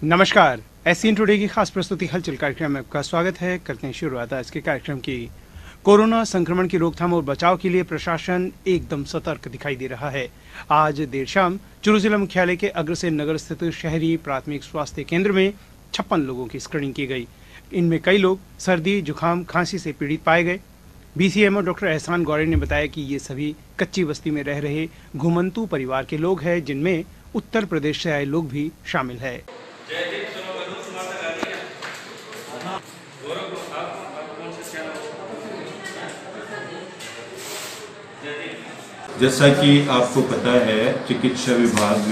नमस्कार, SCN today की खास प्रस्तुति हलचल कार्यक्रम में आपका स्वागत है। करते हैं शुरुआत आज के कार्यक्रम की। कोरोना संक्रमण की रोकथाम और बचाव के लिए प्रशासन एकदम सतर्क दिखाई दे रहा है। आज देर शाम चूरू जिला मुख्यालय के अग्रसेन नगर स्थित शहरी प्राथमिक स्वास्थ्य केंद्र में 56 लोगों की स्क्रीनिंग की गई। इनमें कई लोग सर्दी, जुकाम, खांसी से पीड़ित पाए गए। बीसीएमओ डॉक्टर एहसान गौरे ने बताया कि ये सभी कच्ची बस्ती में रह रहे घुमंतू परिवार के लोग हैं, जिनमें उत्तर प्रदेश से आए लोग भी शामिल है। जैसा कि आपको पता है, चिकित्सा विभाग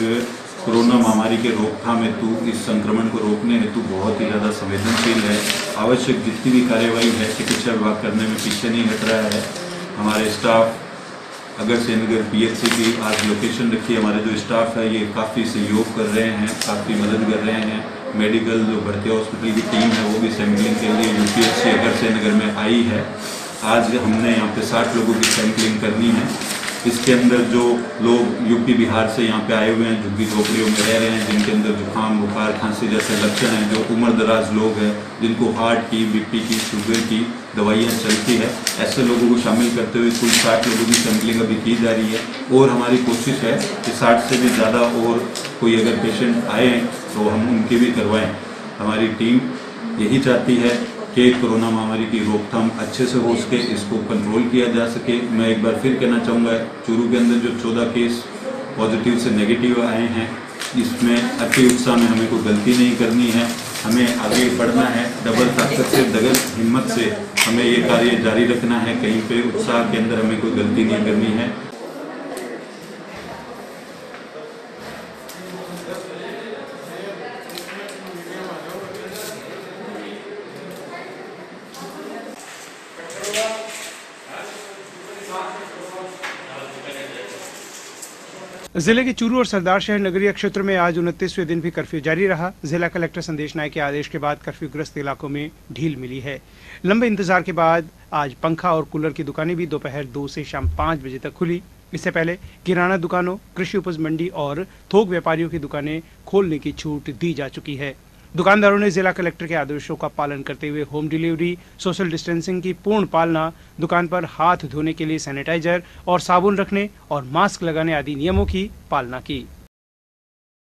कोरोना महामारी के रोकथाम हेतु इस संक्रमण को रोकने हेतु बहुत ही ज़्यादा संवेदनशील है। आवश्यक जितनी भी कार्यवाही है चिकित्सा विभाग करने में पीछे नहीं हट रहा है। हमारे स्टाफ अग्रसेन नगर पीएचसी की आज लोकेशन रखी है। हमारे जो स्टाफ है ये काफ़ी सहयोग कर रहे हैं, काफ़ी मदद कर रहे हैं। मेडिकल जो भर्ती हॉस्पिटल की टीम है वो भी सैंपलिंग के लिए यूपीएचसी अग्रसेन नगर में आई है। आज हमने यहाँ पे 60 लोगों की सैंपलिंग करनी है। इसके अंदर जो लोग यूपी बिहार से यहाँ पे आए हुए हैं, झुग्गी झोपड़ियों में रह रहे हैं, जिनके अंदर जुकाम, बुखार, खांसी जैसे लक्षण हैं, जो उम्र दराज लोग हैं, जिनको हार्ट की, बीपी की, शुगर की दवाइयाँ चलती है, ऐसे लोगों को शामिल करते हुए कुल 60 लोगों की सैंपलिंग अभी की जा रही है। और हमारी कोशिश है कि 60 से भी ज़्यादा और कोई अगर पेशेंट आए तो हम उनकी भी करवाएँ। हमारी टीम यही चाहती है कि कोरोना महामारी की रोकथाम अच्छे से हो सके, इसको कंट्रोल किया जा सके। मैं एक बार फिर कहना चाहूँगा, चूरू के अंदर जो 14 केस पॉजिटिव से नेगेटिव आए हैं, इसमें अति उत्साह में हमें कोई गलती नहीं करनी है। हमें आगे बढ़ना है, डबल ताकत से, डबल हिम्मत से हमें ये कार्य जारी रखना है। कहीं पे उत्साह के अंदर हमें कोई गलती नहीं करनी है। जिले के चूरू और सरदार शहर नगरीय क्षेत्र में आज 29वें दिन भी कर्फ्यू जारी रहा। जिला कलेक्टर संदेश नायक के आदेश के बाद कर्फ्यूग्रस्त इलाकों में ढील मिली है। लंबे इंतजार के बाद आज पंखा और कूलर की दुकानें भी दोपहर 2 से शाम 5 बजे तक खुली। इससे पहले किराना दुकानों, कृषि उपज मंडी और थोक व्यापारियों की दुकानें खोलने की छूट दी जा चुकी है। दुकानदारों ने जिला कलेक्टर के आदेशों का पालन करते हुए होम डिलीवरी, सोशल डिस्टेंसिंग की पूर्ण पालना, दुकान पर हाथ धोने के लिए सैनिटाइजर और साबुन रखने और मास्क लगाने आदि नियमों की पालना की।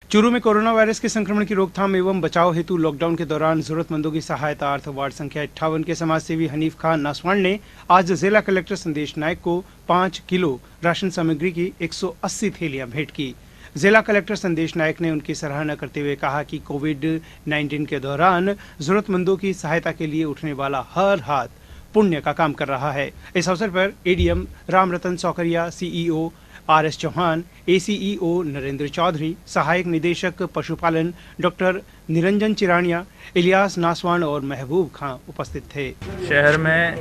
चूरू में कोरोना वायरस के संक्रमण की रोकथाम एवं बचाव हेतु लॉकडाउन के दौरान जरूरतमंदों की सहायतार्थ वार्ड संख्या 58 के समाजसेवी हनीफ खान नासवान ने आज जिला कलेक्टर संदेश नायक को 5 किलो राशन सामग्री की 180 थैलियां भेंट की। जिला कलेक्टर संदेश नायक ने उनकी सराहना करते हुए कहा कि कोविड-19 के दौरान जरूरतमंदों की सहायता के लिए उठने वाला हर हाथ पुण्य का काम कर रहा है। इस अवसर पर ADM Ramratan Saukariya, CEO RS Chauhan, ACEO Narendra Chaudhary, सहायक निदेशक पशुपालन डॉक्टर निरंजन चिरानिया, इलियास नासवान और महबूब खां उपस्थित थे। शहर में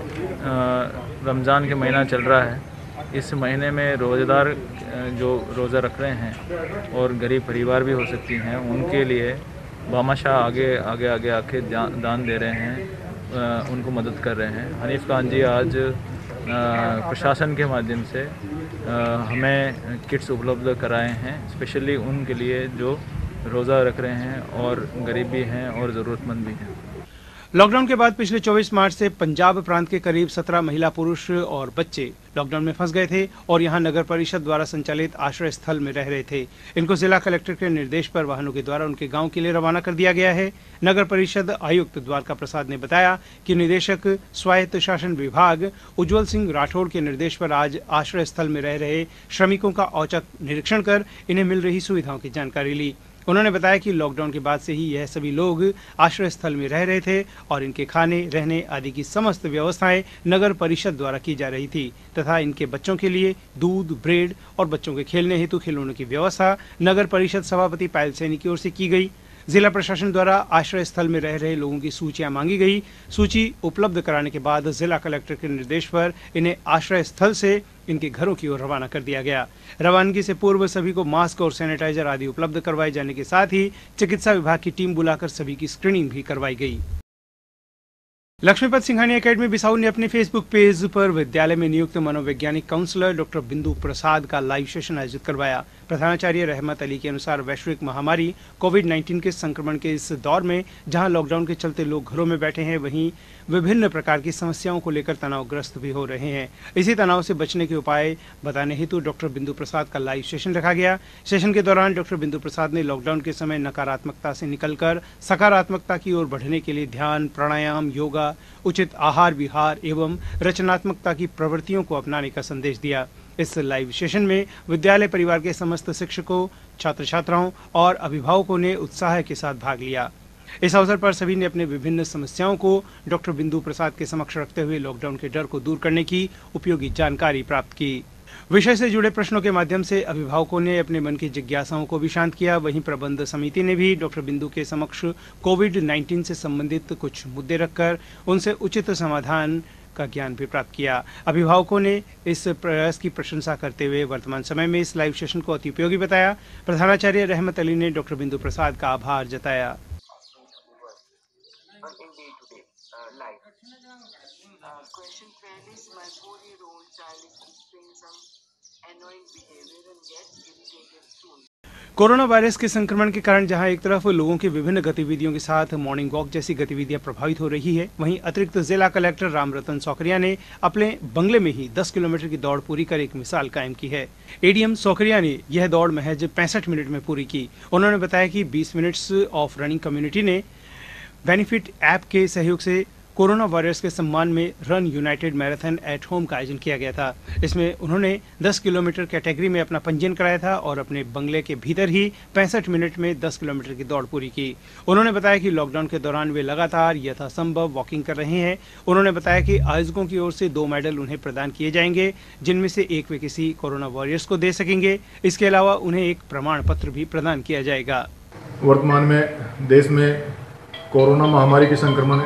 रमज़ान के महीना चल रहा है। इस महीने में रोज़ेदार जो रोज़ा रख रहे हैं और गरीब परिवार भी हो सकती हैं, उनके लिए बामाशाह आगे आके दान दे रहे हैं, उनको मदद कर रहे हैं। हनीफ खान जी आज प्रशासन के माध्यम से हमें किट्स उपलब्ध कराए हैं, स्पेशली उनके लिए जो रोज़ा रख रहे हैं और गरीब भी हैं और ज़रूरतमंद भी हैं। लॉकडाउन के बाद पिछले 24 मार्च से पंजाब प्रांत के करीब 17 महिला, पुरुष और बच्चे लॉकडाउन में फंस गए थे और यहां नगर परिषद द्वारा संचालित आश्रय स्थल में रह रहे थे। इनको जिला कलेक्टर के निर्देश पर वाहनों के द्वारा उनके गांव के लिए रवाना कर दिया गया है। नगर परिषद आयुक्त द्वारका प्रसाद ने बताया कि निदेशक स्वायत्त शासन विभाग उज्जवल सिंह राठौड़ के निर्देश पर आज आश्रय स्थल में रह रहे श्रमिकों का औचक निरीक्षण कर इन्हें मिल रही सुविधाओं की जानकारी ली। उन्होंने बताया कि लॉकडाउन के बाद से ही यह सभी लोग आश्रय स्थल में रह रहे थे और इनके खाने, रहने आदि की समस्त व्यवस्थाएं नगर परिषद द्वारा की जा रही थी तथा इनके बच्चों के लिए दूध, ब्रेड और बच्चों के खेलने हेतु खिलौनों की व्यवस्था नगर परिषद सभापति पायल सैनी की ओर से की गई। जिला प्रशासन द्वारा आश्रय स्थल में रह रहे लोगों की सूचियां मांगी गई। सूची उपलब्ध कराने के बाद जिला कलेक्टर के निर्देश पर इन्हें आश्रय स्थल से इनके घरों की ओर रवाना कर दिया गया। रवानगी से पूर्व सभी को मास्क और सैनिटाइजर आदि उपलब्ध करवाए जाने के साथ ही चिकित्सा विभाग की टीम बुलाकर सभी की स्क्रीनिंग भी करवाई गई। लक्ष्मीपत सिंघानिया एकेडमी बिसाऊ ने अपने फेसबुक पेज पर विद्यालय में नियुक्त मनोवैज्ञानिक काउंसलर डॉक्टर बिंदु प्रसाद का लाइव सेशन आयोजित करवाया। प्रधानाचार्य रहमत अली के अनुसार वैश्विक महामारी कोविड-19 के संक्रमण के इस दौर में जहां लॉकडाउन के चलते लोग घरों में बैठे हैं, वहीं विभिन्न प्रकार की समस्याओं को लेकर तनावग्रस्त भी हो रहे हैं। इसी तनाव से बचने के उपाय बताने हेतु डॉक्टर बिंदु प्रसाद का लाइव सेशन रखा गया। सेशन के दौरान डॉक्टर बिंदु प्रसाद ने लॉकडाउन के समय नकारात्मकता से निकलकर सकारात्मकता की ओर बढ़ने के लिए ध्यान, प्राणायाम, योगा, उचित आहार विहार एवं रचनात्मकता की प्रवृत्तियों को अपनाने का संदेश दिया। इस लाइव सेशन में विद्यालय परिवार के समस्त शिक्षकों, छात्र छात्राओं और अभिभावकों ने उत्साह के साथ भाग लिया। इस अवसर पर सभी ने अपने विभिन्न समस्याओं को डॉक्टर बिंदु प्रसाद के समक्ष रखते हुए लॉकडाउन के डर को दूर करने की उपयोगी जानकारी प्राप्त की। विषय से जुड़े प्रश्नों के माध्यम से अभिभावकों ने अपने मन की जिज्ञासाओं को भी शांत किया। वहीं प्रबंध समिति ने भी डॉक्टर बिंदु के समक्ष कोविड-19 से संबंधित कुछ मुद्दे रखकर उनसे उचित समाधान का ज्ञान भी प्राप्त किया। अभिभावकों ने इस प्रयास की प्रशंसा करते हुए वर्तमान समय में इस लाइव सेशन को अति उपयोगी बताया। प्रधानाचार्य रहमत अली ने डॉक्टर बिंदु प्रसाद का आभार जताया। Question fairly, my 4-year-old child is displaying some annoying behavior and gets irritated soon. Corona virus के संक्रमण के कारण जहां एक तरफ लोगों की विभिन्न गतिविधियों के साथ मॉर्निंग वॉक जैसी गतिविधियां प्रभावित हो रही है, वहीं अतिरिक्त जिला कलेक्टर रामरतन सौकरिया ने अपने बंगले में ही 10 किलोमीटर की दौड़ पूरी कर एक मिसाल कायम की है। एडीएम सौकरिया ने यह दौड़ महज 65 मिनट में पूरी की। उन्होंने बताया कि 20 मिनट्स ऑफ रनिंग कम्युनिटी ने बेनिफिट ऐप के सहयोग से कोरोना वॉरियर्स के सम्मान में run United marathon at home का आयोजन किया गया था। इसमें उन्होंने 10 किलोमीटर कैटेगरी में अपना पंजीयन कराया था और अपने बंगले के भीतर ही 65 मिनट में 10 किलोमीटर की दौड़ पूरी की। उन्होंने बताया कि लॉकडाउन के दौरान वे लगातार यथासंभव वॉकिंग कर रहे हैं। उन्होंने बताया कि आयोजकों की ओर से 2 मेडल उन्हें प्रदान किए जाएंगे, जिनमें से एक वे किसी कोरोना वॉरियर्स को दे सकेंगे। इसके अलावा उन्हें एक प्रमाण पत्र भी प्रदान किया जाएगा। वर्तमान में देश में कोरोना महामारी के संक्रमण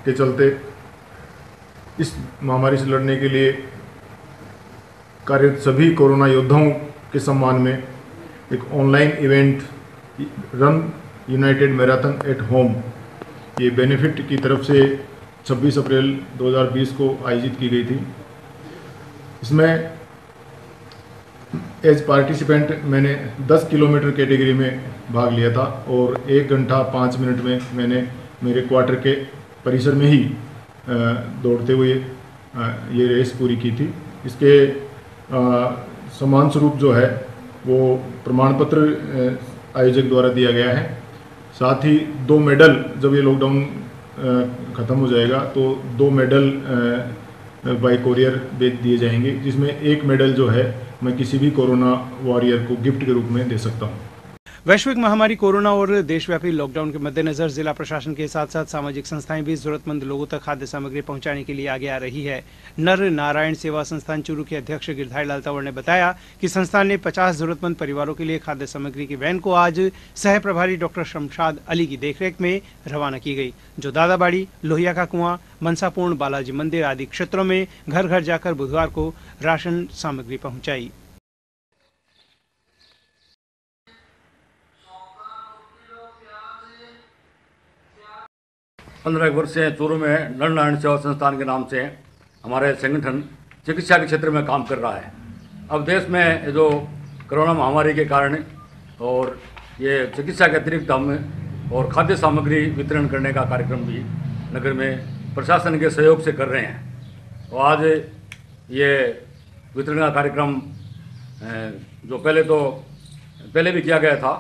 के चलते इस महामारी से लड़ने के लिए कार्यरत सभी कोरोना योद्धाओं के सम्मान में एक online event run United marathon at home ये बेनिफिट की तरफ से 26 अप्रैल 2020 को आयोजित की गई थी। इसमें एज पार्टिसिपेंट मैंने 10 किलोमीटर कैटेगरी में भाग लिया था और 1 घंटा 5 मिनट में मैंने मेरे क्वार्टर के परिसर में ही दौड़ते हुए ये रेस पूरी की थी। इसके समान स्वरूप जो है वो प्रमाण पत्र आयोजक द्वारा दिया गया है। साथ ही 2 मेडल, जब ये लॉकडाउन ख़त्म हो जाएगा तो 2 मेडल बाय कोरियर भेज दिए जाएंगे, जिसमें 1 मेडल जो है मैं किसी भी कोरोना वॉरियर को गिफ्ट के रूप में दे सकता हूँ। वैश्विक महामारी कोरोना और देशव्यापी लॉकडाउन के मद्देनजर जिला प्रशासन के साथ साथ सामाजिक संस्थाएं भी जरूरतमंद लोगों तक खाद्य सामग्री पहुंचाने के लिए आगे आ रही है। नर नारायण सेवा संस्थान चूरू के अध्यक्ष गिरधारी लाल तंवर ने बताया कि संस्थान ने 50 जरूरतमंद परिवारों के लिए खाद्य सामग्री की वैन को आज सह प्रभारी डॉक्टर शमशाद अली की देखरेख में रवाना की गई, जो दादाबाड़ी, लोहिया का कुआं, मनसापूर्ण, बालाजी मंदिर आदि क्षेत्रों में घर घर जाकर बुधवार को राशन सामग्री पहुंचाई। एक वर्ष से चूरू में नर नारायण सेवा संस्थान के नाम से हमारे संगठन चिकित्सा के क्षेत्र में काम कर रहा है। अब देश में जो कोरोना महामारी के कारण और ये चिकित्सा के अतिरिक्त हम और खाद्य सामग्री वितरण करने का कार्यक्रम भी नगर में प्रशासन के सहयोग से कर रहे हैं। और आज ये वितरण का कार्यक्रम जो पहले भी किया गया था,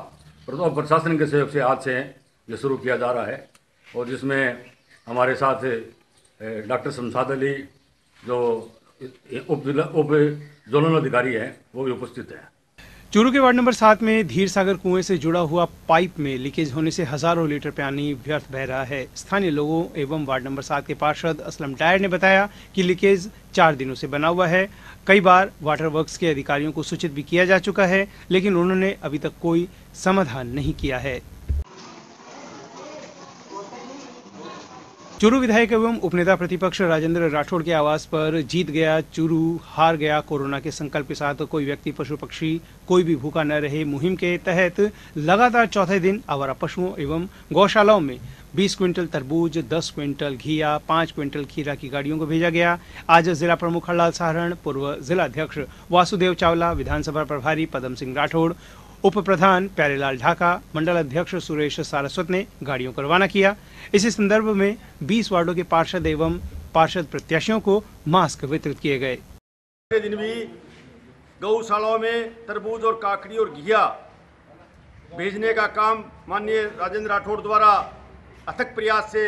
परंतु प्रशासन के सहयोग से आज से ये शुरू किया जा रहा है और जिसमें हमारे साथ डॉक्टर शमशाद अली जो उप जोनल अधिकारी हैं वो भी उपस्थित हैं। चूरू के वार्ड नंबर 7 में धीर सागर कुएं से जुड़ा हुआ पाइप में लीकेज होने से हजारों लीटर पानी व्यर्थ बह रहा है। स्थानीय लोगों एवं वार्ड नंबर 7 के पार्षद असलम डायर ने बताया कि लीकेज 4 दिनों से बना हुआ है। कई बार वाटर वर्क्स के अधिकारियों को सूचित भी किया जा चुका है, लेकिन उन्होंने अभी तक कोई समाधान नहीं किया है। चूरू विधायक एवं उपनेता प्रतिपक्ष राजेंद्र राठौड़ के आवास पर जीत गया चूरू हार गया कोरोना के संकल्प के साथ कोई व्यक्ति पशु पक्षी कोई भी भूखा न रहे मुहिम के तहत लगातार चौथे दिन आवारा पशुओं एवं गौशालाओं में 20 क्विंटल तरबूज, 10 क्विंटल घिया, 5 क्विंटल खीरा की गाड़ियों को भेजा गया। आज जिला प्रमुख हरलाल साहरण, पूर्व जिला अध्यक्ष वासुदेव चावला, विधानसभा प्रभारी पदम सिंह राठौड़, उप प्रधान प्यारेलाल ढाका, मंडल अध्यक्ष सुरेश सारस्वत ने गाड़ियों को रवाना किया। इसी संदर्भ में 20 वार्डों के पार्षद एवं पार्षद प्रत्याशियों को मास्क वितरित किए गए। दिन भी गौशालाओं में तरबूज और काकड़ी और घिया भेजने का काम माननीय राजेंद्र राठौड़ द्वारा अथक प्रयास से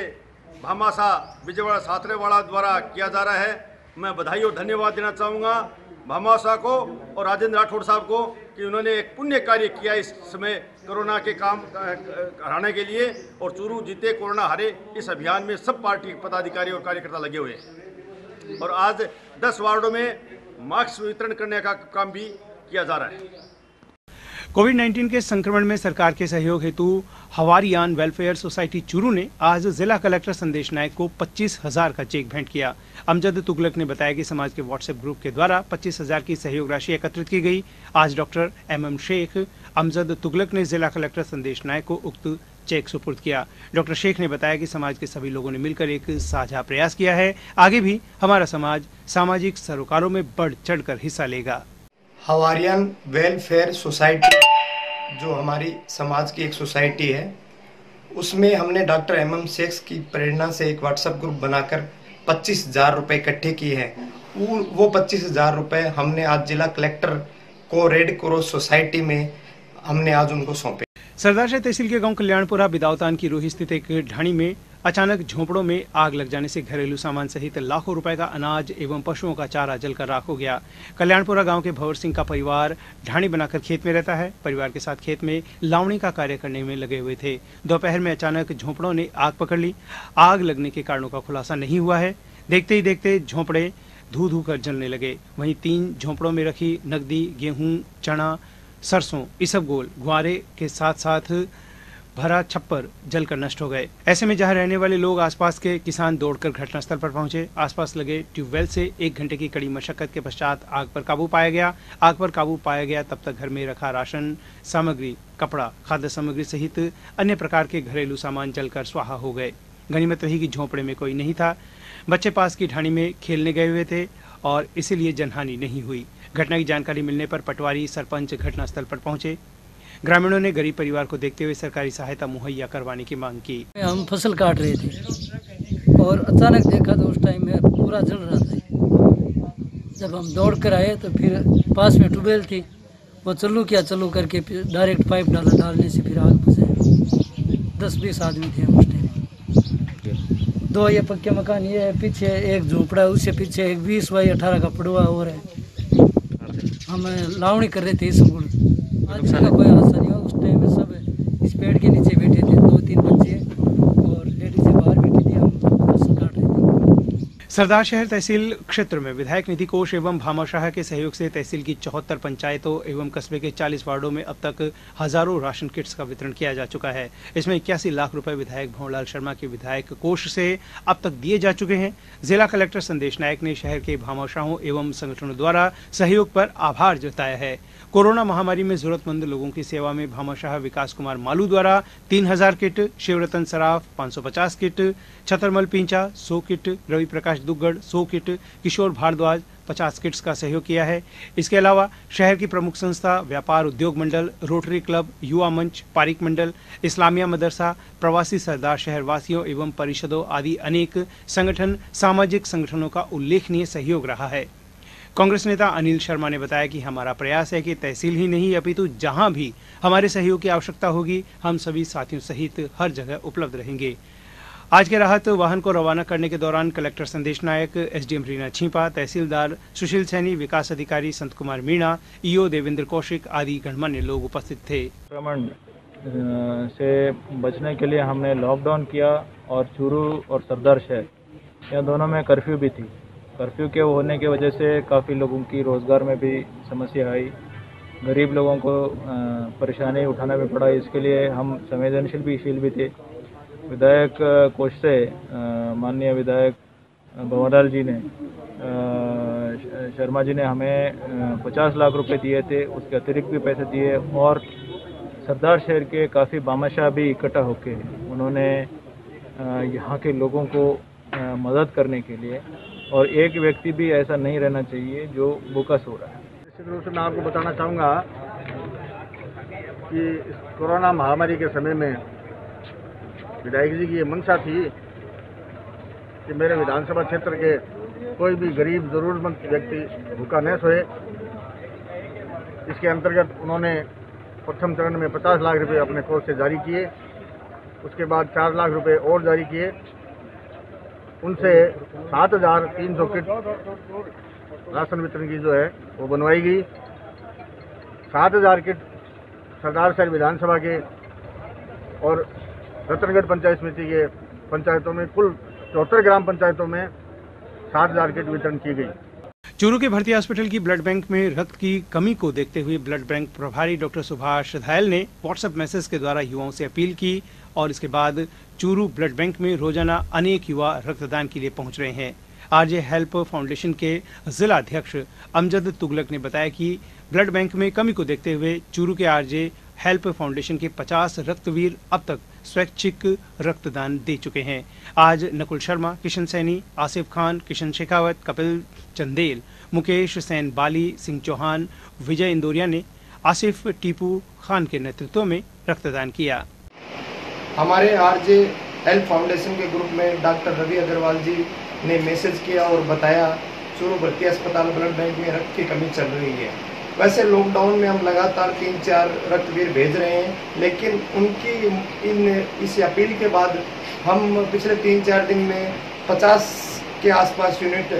भामाशाह विजयवाड़ा सातरेवाड़ा द्वारा किया जा रहा है। मैं बधाई और धन्यवाद देना चाहूँगा भामाशाह को और राजेंद्र राठौड़ साहब को कि उन्होंने एक पुण्य कार्य किया इस समय कोरोना के काम हराने के लिए, और चूरू जीते कोरोना हरे इस अभियान में सब पार्टी पदाधिकारी और कार्यकर्ता लगे हुए हैं। और आज 10 वार्डों में मास्क वितरण करने का काम भी किया जा रहा है। कोविड-19 के संक्रमण में सरकार के सहयोग हेतु हवारियान वेलफेयर सोसाइटी चूरू ने आज जिला कलेक्टर संदेश नायक को 25,000 का चेक भेंट किया। अमजद तुगलक ने बताया कि समाज के व्हाट्सएप ग्रुप के द्वारा 25,000 की सहयोग राशि एकत्रित की गई। आज डॉक्टर MM शेख, अमजद तुगलक ने जिला कलेक्टर संदेश नायक को उक्त चेक सुपुर्द किया। डॉक्टर शेख ने बताया कि समाज के सभी लोगों ने मिलकर एक साझा प्रयास किया है। आगे भी हमारा समाज सामाजिक सरोकारों में बढ़ चढ़कर हिस्सा लेगा। हवारियन वेलफेयर सोसाइटी जो हमारी समाज की एक सोसाइटी है, उसमें हमने डॉक्टर MM शेख की प्रेरणा से एक व्हाट्सएप ग्रुप बनाकर 25,000 रुपये इकट्ठे किए हैं। वो 25,000 रुपये हमने आज जिला कलेक्टर को रेड क्रॉस सोसाइटी में हमने आज उनको सौंपे। सरदारशाह तहसील के गांव कल्याणपुरा बिदावतान की रोही स्थित एक ढाणी में अचानक झोंपड़ों में आग लग जाने से घरेलू सामान सहित लाखों रुपए का अनाज एवं पशुओं का चारा जलकर राख हो गया। कल्याणपुरा गांव के भंवर सिंह का परिवार ढाणी बनाकर खेत में रहता है। परिवार के साथ खेत में लावणी का कार्य करने में लगे हुए थे। दोपहर में अचानक झोंपड़ों ने आग पकड़ ली। आग लगने के कारणों का खुलासा नहीं हुआ है। देखते ही देखते झोंपड़े धू धू कर जलने लगे। वहीं 3 झोंपड़ों में रखी नकदी, गेहूं, चना, सरसों, इसबगोल, ग्वारे के साथ साथ भरा छप्पर जलकर नष्ट हो गए। ऐसे में जहां रहने वाले लोग आसपास के किसान दौड़कर घटनास्थल पर पहुंचे। आसपास लगे ट्यूबवेल से 1 घंटे की कड़ी मशक्कत के पश्चात आग पर काबू पाया गया। तब तक घर में रखा राशन सामग्री, कपड़ा, खाद्य सामग्री सहित अन्य प्रकार के घरेलू सामान जलकर स्वाहा हो गए। गनीमत रही कि झोंपड़े में कोई नहीं था। बच्चे पास की ढाणी में खेलने गए हुए थे और इसीलिए जनहानि नहीं हुई। घटना की जानकारी मिलने पर पटवारी सरपंच घटनास्थल पर पहुंचे। ग्रामीणों ने गरीब परिवार को देखते हुए सरकारी सहायता मुहैया करवाने की मांग की। हम फसल काट रहे थे और अचानक देखा तो उस टाइम में पूरा जल रहा था। जब हम दौड़ कर आए तो फिर पास में ट्यूबवेल थी, वो चालू करके डायरेक्ट पाइप डालने से फिर आग बुझे। 10-20 आदमी थे उस टाइम। 2 ये पक्के मकान, ये है पीछे एक झोपड़ा, उससे पीछे एक 20 बाई 18 का पड़ुआ और है। हम लावणी कर रहे थे इस आदमी का कोई हादसा नहीं हुआ। उस टाइम में सब इस पेड़ के नीचे बैठे थे, 2-3 बच्चे और लेडीज बाहर बैठी थी। हम फसल काट रहे थे। सरदार शहर तहसील क्षेत्र में विधायक निधि कोष एवं भामाशाह के सहयोग से तहसील की 74 पंचायतों एवं कस्बे के 40 वार्डों में अब तक हजारों राशन किट्स का वितरण किया जा चुका है। इसमें 81 लाख रुपए विधायक भंवरलाल शर्मा के विधायक कोष से अब तक दिए जा चुके हैं। जिला कलेक्टर संदेश नायक ने शहर के भामाशाहों एवं संगठनों द्वारा सहयोग पर आभार जताया है। कोरोना महामारी में जरूरतमंद लोगों की सेवा में भामाशाह विकास कुमार मालू द्वारा 3000 kit, Shivratan Saraf 550 kit, Chhatarmal Pincha 100 kit, Ravi Prakash Duggar 100 kit, Kishore Bhardwaj 50 kits का सहयोग किया है। इसके अलावा शहर की प्रमुख संस्था, व्यापार उद्योग मंडल, रोटरी क्लब, युवा मंच, पारिक मंडल, इस्लामिया मदरसा, प्रवासी सरदार शहर वासियों एवं परिषदों आदि अनेक संगठन, सामाजिक संगठनों का उल्लेखनीय सहयोग रहा है। कांग्रेस नेता अनिल शर्मा ने बताया कि हमारा प्रयास है कि तहसील ही नहीं अपितु जहां भी हमारे सहयोग की आवश्यकता होगी, हम सभी साथियों सहित हर जगह उपलब्ध रहेंगे। आज के राहत वाहन को रवाना करने के दौरान कलेक्टर संदेश नायक, SDM रीना छिपा, तहसीलदार सुशील सैनी, विकास अधिकारी संत कुमार मीणा, EO देवेंद्र कौशिक आदि गणमान्य लोग उपस्थित थे। संक्रमण से बचने के लिए हमने लॉकडाउन किया और चूरू और सरदार शहर यह दोनों में कर्फ्यू भी थी। कर्फ्यू के होने की वजह से काफ़ी लोगों की रोज़गार में भी समस्या आई, गरीब लोगों को परेशानी उठाना भी पड़ा। इसके लिए हम संवेदनशील भी थे। विधायक कोष से माननीय विधायक भंवरलाल जी ने शर्मा जी ने हमें 50 लाख रुपए दिए थे, उसके अतिरिक्त भी पैसे दिए और सरदार शहर के काफ़ी भामाशाह भी इकट्ठा होके उन्होंने यहाँ के लोगों को मदद करने के लिए, और एक व्यक्ति भी ऐसा नहीं रहना चाहिए जो भूखा सो रहा है। निश्चित रूप से मैं आपको बताना चाहूँगा कि इस कोरोना महामारी के समय में विधायक जी की ये मंशा थी कि मेरे विधानसभा क्षेत्र के कोई भी गरीब ज़रूरतमंद व्यक्ति भूखा न सोए। इसके अंतर्गत उन्होंने प्रथम चरण में 50 लाख रुपए अपने कोष से जारी किए, उसके बाद 4 लाख रुपए और जारी किए, उनसे 7,300 किट राशन वितरण की जो है वो बनवाई गई। 7,000 किट सरदार शहर विधानसभा के और रतनगढ़ पंचायत समिति के पंचायतों में कुल 74 ग्राम पंचायतों में 7,000 किट वितरण की गई। चूरू के भर्ती हॉस्पिटल की ब्लड बैंक में रक्त की कमी को देखते हुए ब्लड बैंक प्रभारी डॉक्टर सुभाष धायल ने व्हाट्सएप मैसेज के द्वारा युवाओं से अपील की और इसके बाद चूरू ब्लड बैंक में रोजाना अनेक युवा रक्तदान के लिए पहुंच रहे हैं। आरजे हेल्प फाउंडेशन के जिला अध्यक्ष अमजद तुगलक ने बताया कि ब्लड बैंक में कमी को देखते हुए चूरू के आरजे हेल्प फाउंडेशन के 50 रक्तवीर अब तक स्वैच्छिक रक्तदान दे चुके हैं। आज नकुल शर्मा, किशन सैनी, आसिफ खान, किशन शेखावत, कपिल चंदेल, मुकेश सैन बाली, सिंह चौहान, विजय इंदौरिया ने आसिफ टीपू खान के नेतृत्व में रक्तदान किया। हमारे आरजे हेल्प फाउंडेशन के ग्रुप में डॉक्टर रवि अग्रवाल जी ने मैसेज किया और बताया चूरू भर्ती अस्पताल ब्लड बैंक में रक्त की कमी चल रही है। वैसे लॉकडाउन में हम लगातार 3-4 रक्तवीर भेज रहे हैं, लेकिन उनकी इस अपील के बाद हम पिछले 3-4 दिन में 50 के आसपास यूनिट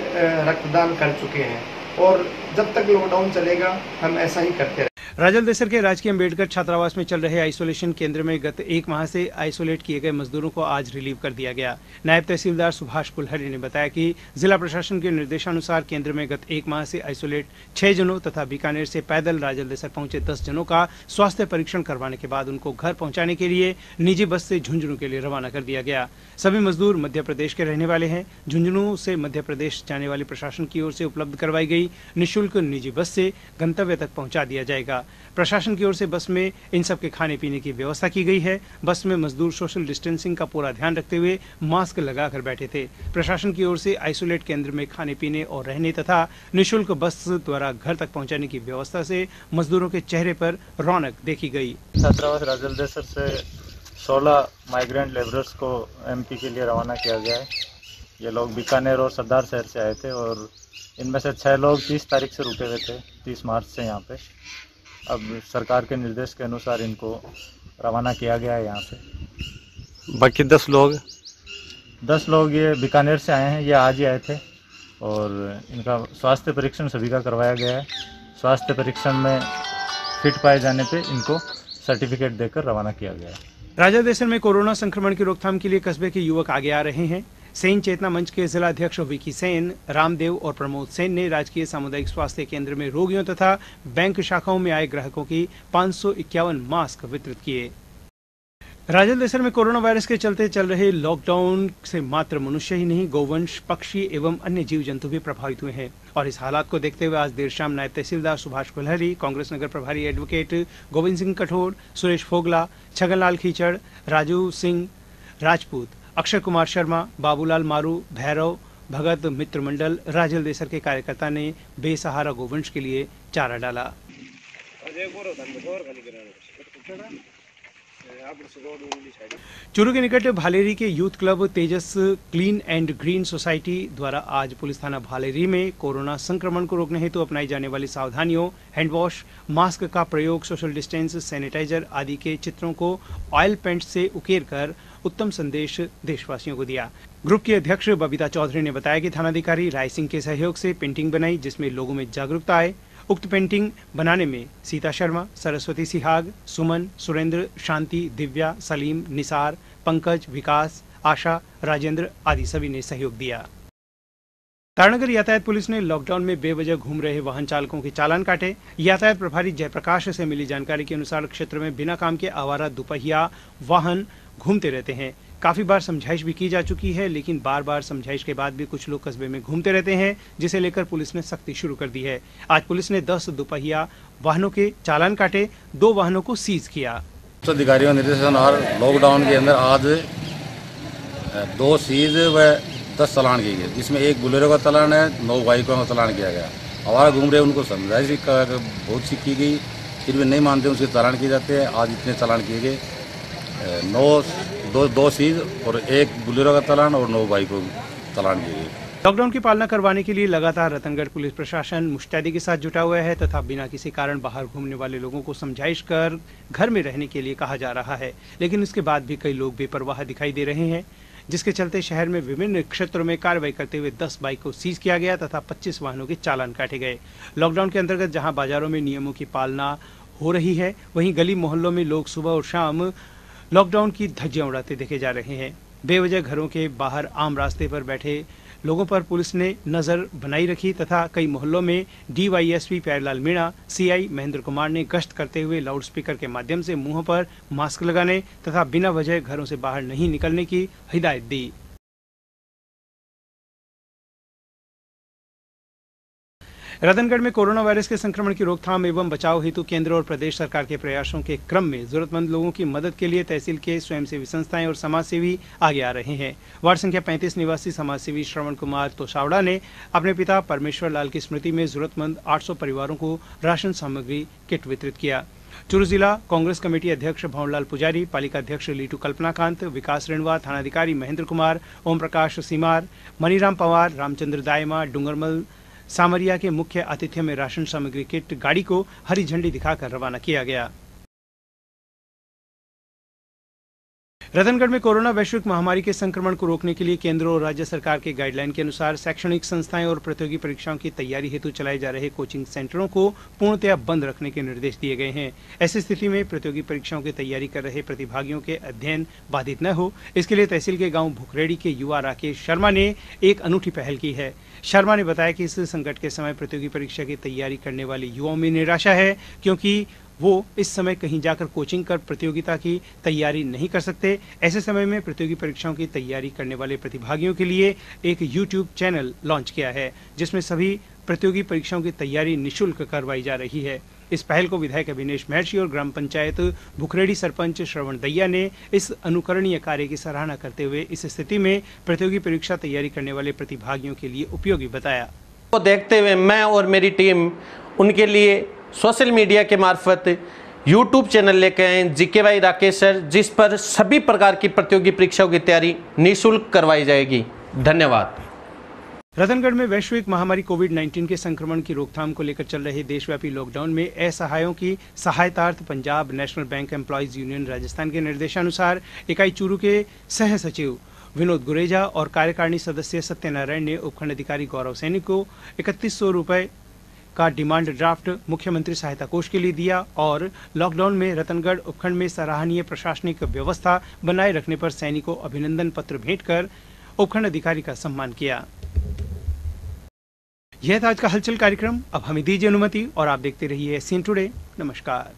रक्तदान कर चुके हैं और जब तक लॉकडाउन चलेगा हम ऐसा ही करते रहेंगे। राजलदेसर के राजकीय अम्बेडकर छात्रावास में चल रहे आइसोलेशन केंद्र में गत 1 माह से आइसोलेट किए गए मजदूरों को आज रिलीव कर दिया गया। नायब तहसीलदार सुभाष कुलहरी ने बताया कि जिला प्रशासन के निर्देशानुसार केंद्र में गत 1 माह से आइसोलेट 6 जनों तथा बीकानेर से पैदल राजलदेसर पहुंचे 10 जनों का स्वास्थ्य परीक्षण करवाने के बाद उनको घर पहुंचाने के लिए निजी बस से झुंझुनू के लिए रवाना कर दिया गया। सभी मजदूर मध्य प्रदेश के रहने वाले हैं। झुंझुनू से मध्य प्रदेश जाने वाली प्रशासन की ओर से उपलब्ध करवाई गई निःशुल्क निजी बस से गंतव्य तक पहुंचा दिया जाएगा। प्रशासन की ओर से बस में इन सब के खाने पीने की व्यवस्था की गई है। बस में मजदूर सोशल डिस्टेंसिंग का पूरा ध्यान रखते हुए मास्क लगाकर बैठे थे। प्रशासन की ओर से आइसोलेट केंद्र में खाने पीने और रहने तथा निःशुल्क बस द्वारा घर तक पहुंचाने की व्यवस्था से मजदूरों के चेहरे पर रौनक देखी गई। छात्रावास राजलदेसर से 16 माइग्रेंट लेबरर्स को एमपी के लिए रवाना किया गया है। ये लोग बीकानेर और सरदार शहर से आए थे और इनमें से 6 लोग 30 तारीख से रुके हुए थे, 30 मार्च से यहाँ पे। अब सरकार के निर्देश के अनुसार इनको रवाना किया गया है यहाँ से। बाकी 10 लोग ये बीकानेर से आए हैं, ये आज ही आए थे और इनका स्वास्थ्य परीक्षण सभी का करवाया गया है। स्वास्थ्य परीक्षण में फिट पाए जाने पे इनको सर्टिफिकेट देकर रवाना किया गया है। राजलदेसर में कोरोना संक्रमण की रोकथाम के लिए कस्बे के युवक आगे आ रहे हैं। सेन चेतना मंच के जिला अध्यक्ष विकी सेन, रामदेव और प्रमोद सेन ने राजकीय सामुदायिक स्वास्थ्य केंद्र में रोगियों तथा बैंक शाखाओं में आए ग्राहकों की 551 मास्क वितरित किए। राजलदेसर में कोरोना वायरस के चलते चल रहे लॉकडाउन से मात्र मनुष्य ही नहीं, गोवंश, पक्षी एवं अन्य जीव जंतु भी प्रभावित हुए हैं और इस हालात को देखते हुए आज देर शाम नायब तहसीलदार सुभाष कुलहरी, कांग्रेस नगर प्रभारी एडवोकेट गोविंद सिंह कठोर, सुरेश फोगला, छगनलाल खीचड़, राजू सिंह राजपूत, अक्षय कुमार शर्मा, बाबूलाल मारू, भैरव भगत मित्र मंडल, राजलदेसर के कार्यकर्ता ने बेसहारा गोवंश के लिए चारा डाला। चूरू के निकट भालेरी के youth club Tejas clean and green society द्वारा आज पुलिस थाना भालेरी में कोरोना संक्रमण को रोकने हेतु अपनाई जाने वाली सावधानियों, हैंड वॉश, मास्क का प्रयोग, सोशल डिस्टेंस, सैनिटाइजर आदि के चित्रों को ऑयल पेंट से उकेर कर उत्तम संदेश देशवासियों को दिया। ग्रुप की अध्यक्ष बबीता चौधरी ने बताया कि थानाधिकारी राय सिंह के सहयोग से पेंटिंग बनाई जिसमें लोगों में जागरूकता आए। उक्त पेंटिंग बनाने में सीता शर्मा, सरस्वती सिहाग, सुमन, सुरेंद्र, शांति, दिव्या, सलीम, निसार, पंकज, विकास, आशा, राजेंद्र आदि सभी ने सहयोग दिया। तारानगर यातायात पुलिस ने लॉकडाउन में बेवजह घूम रहे वाहन चालकों के चालान काटे। यातायात प्रभारी जयप्रकाश से मिली जानकारी के अनुसार क्षेत्र में बिना काम के आवारा दुपहिया वाहन घूमते रहते हैं। काफ़ी बार समझाइश भी की जा चुकी है, लेकिन बार बार समझाइश के बाद भी कुछ लोग कस्बे में घूमते रहते हैं, जिसे लेकर पुलिस ने सख्ती शुरू कर दी है। आज पुलिस ने 10 दोपहिया वाहनों के चालान काटे, 2 वाहनों को सीज किया। अधिकारियों निर्देशन और लॉकडाउन के अंदर आज 2 सीज व 10 चालान किए गए, जिसमें एक बुलेरो का चालान है, 9 बाइकों का चालान किया गया। आवारा घूम रहे उनको समझाइश बहुत सी की गई, फिर भी नहीं मानते उसके चालान किए जाते हैं। आज इतने चालान किए गए, 2 सीज और 1 बुलेरो का चालान और 9 बाइकों चालान किए गए। लॉकडाउन की पालना करवाने के लिए लगातार रतनगढ़ पुलिस प्रशासन मुस्तैदी के साथ जुटा हुआ है तथा बिना किसी कारण बाहर घूमने वाले लोगों को समझाइश कर घर में रहने के लिए कहा जा रहा है, लेकिन इसके बाद भी कई लोग बेपरवाह दिखाई दे रहे हैं, जिसके चलते शहर में विभिन्न क्षेत्रों में कार्रवाई करते हुए 10 बाइक को सीज किया गया तथा 25 वाहनों के चालान काटे गए। लॉकडाउन के अंतर्गत जहां बाजारों में नियमों की पालना हो रही है, वहीं गली मोहल्लों में लोग सुबह और शाम लॉकडाउन की धज्जियां उड़ाते देखे जा रहे हैं। बेवजह घरों के बाहर आम रास्ते पर बैठे लोगों पर पुलिस ने नजर बनाई रखी तथा कई मोहल्लों में डीवाईएसपी प्यारेलाल मीणा, सीआई महेंद्र कुमार ने गश्त करते हुए लाउडस्पीकर के माध्यम से मुंह पर मास्क लगाने तथा बिना वजह घरों से बाहर नहीं निकलने की हिदायत दी। रतनगढ़ में कोरोना वायरस के संक्रमण की रोकथाम एवं बचाव हेतु केंद्र और प्रदेश सरकार के प्रयासों के क्रम में जरूरतमंद लोगों की मदद के लिए तहसील के स्वयंसेवी संस्थाएं और समाजसेवी आगे आ रहे हैं। वार्ड संख्या 35 निवासी समाजसेवी श्रवण कुमार तोसावड़ा ने अपने पिता परमेश्वर लाल की स्मृति में जरूरतमंद 800 परिवारों को राशन सामग्री किट वितरित किया। चूरू जिला कांग्रेस कमेटी अध्यक्ष भवनलाल पुजारी, पालिका अध्यक्ष लीटू कल्पनाकांत, विकास रेणवा, थानाधिकारी महेंद्र कुमार, ओम प्रकाश सीमार, मनीराम पवार, रामचंद्र दायमा, डूंगरमल सामरिया के मुख्य आतिथ्य में राशन सामग्री किट गाड़ी को हरी झंडी दिखाकर रवाना किया गया। रतनगढ़ में कोरोना वैश्विक महामारी के संक्रमण को रोकने के लिए केंद्र और राज्य सरकार के गाइडलाइन के अनुसार शैक्षणिक संस्थाएं और प्रतियोगी परीक्षाओं की तैयारी हेतु चलाए जा रहे कोचिंग सेंटरों को पूर्णतया बंद रखने के निर्देश दिए गए हैं। ऐसी स्थिति में प्रतियोगी परीक्षाओं की तैयारी कर रहे प्रतिभागियों के अध्ययन बाधित न हो, इसके लिए तहसील के गाँव भुखरेड़ी के युवा राकेश शर्मा ने एक अनूठी पहल की है। शर्मा ने बताया कि इस संकट के समय प्रतियोगी परीक्षा की तैयारी करने वाले युवाओं में निराशा है, क्योंकि वो इस समय कहीं जाकर कोचिंग कर प्रतियोगिता की तैयारी नहीं कर सकते। ऐसे समय में प्रतियोगी परीक्षाओं की तैयारी करने वाले प्रतिभागियों के लिए एक यूट्यूब चैनल लॉन्च किया है, जिसमें सभी प्रतियोगी परीक्षाओं की तैयारी निःशुल्क करवाई जा रही है। इस पहल को विधायक अविनेश महर्षि और ग्राम पंचायत भुखरेड़ी सरपंच श्रवण दैया ने इस अनुकरणीय कार्य की सराहना करते हुए इस स्थिति में प्रतियोगी परीक्षा तैयारी करने वाले प्रतिभागियों के लिए उपयोगी बताया। को देखते हुए मैं और मेरी टीम उनके लिए सोशल मीडिया के मार्फत यूट्यूब चैनल लेकर आए जीकेवाई राकेश सर, जिस पर सभी प्रकार की प्रतियोगी परीक्षाओं की तैयारी निःशुल्क करवाई जाएगी। धन्यवाद। रतनगढ़ में वैश्विक महामारी कोविड-19 के संक्रमण की रोकथाम को लेकर चल रहे देशव्यापी लॉकडाउन में असहायों की सहायतार्थ Punjab National Bank Employees Union Rajasthan के निर्देशानुसार इकाई चूरू के सह सचिव विनोद गुरेजा और कार्यकारिणी सदस्य सत्यनारायण ने उपखंड अधिकारी गौरव सैनी को 3100 रुपये का डिमांड ड्राफ्ट मुख्यमंत्री सहायता कोष के लिए दिया और लॉकडाउन में रतनगढ़ उपखंड में सराहनीय प्रशासनिक व्यवस्था बनाए रखने पर सैनी को अभिनंदन पत्र भेंट कर उपखंड अधिकारी का सम्मान किया। यह था आज का हलचल कार्यक्रम। अब हमें दीजिए अनुमति और आप देखते रहिए SCN टुडे। नमस्कार।